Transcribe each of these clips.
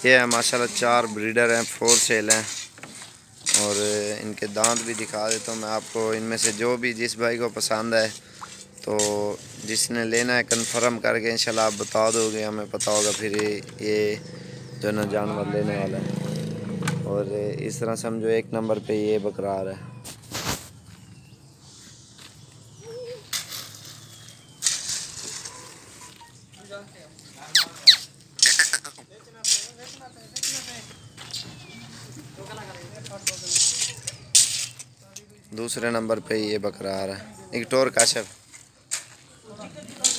ये है माशाल्लाह 4 ब्रीडर हैं, 4 सेल हैं और इनके दांत भी दिखा देता हूँ मैं आपको। इनमें से जो भी जिस भाई को पसंद है तो जिसने लेना है कंफर्म करके इंशाल्लाह आप बता दोगे, हमें पता होगा फिर ये जो ना जानवर लेने वाला है। और इस तरह समझो 1 नंबर पे ये बकरार है। दूसरे नंबर पे ये बकरार है। एक टोर काशफ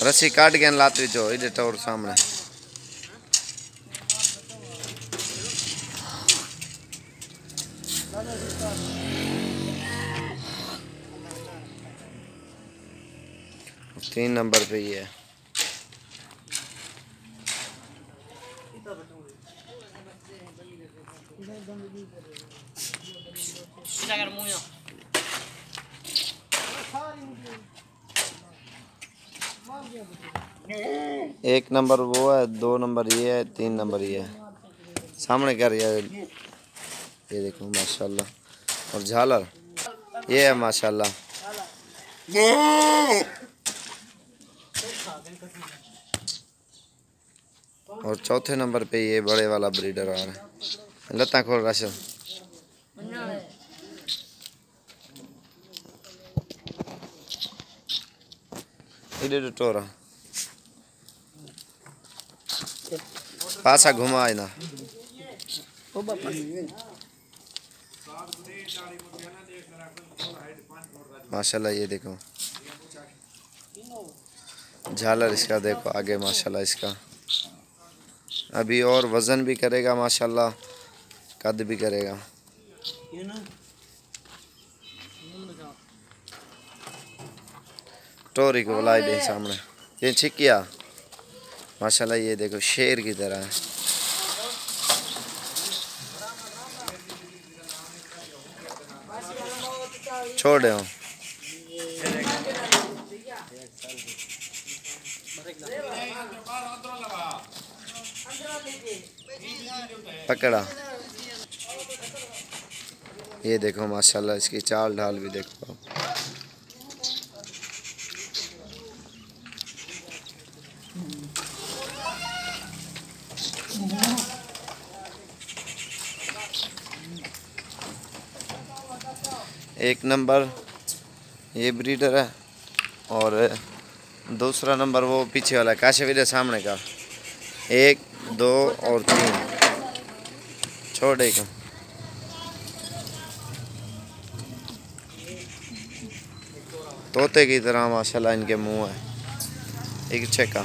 रस्सी काट के लात विचो इधर टोर सामने। तीन नंबर पे ये है। एक नंबर वो है, 2 नंबर ये है, 3 नंबर ये है। सामने क्या रहा है ये देखो माशाल्लाह। और झालर ये है माशाल्लाह। और चौथे नंबर पे ये बड़े वाला ब्रीडर आ रहा है। लता खोल राशन इधर टोरा पासा घुमा ना माशाल्लाह। ये देखो झालर इसका देखो आगे माशाल्लाह। इसका अभी और वज़न भी करेगा माशाल्लाह, कद भी करेगा। टोरी को बुलाई दे सामने। ये छिकिया माशाल्लाह। ये देखो शेर की तरह है। छोड़ हो पकड़ा। ये देखो माशाल्लाह इसकी चाल ढाल भी देखो। एक नंबर ये ब्रीडर है और दूसरा नंबर वो पीछे वाला काशे विदे सामने का। 1 2 और 3 छोड़े को तोते की तरह माशाल्लाह इनके मुंह है। एक चेका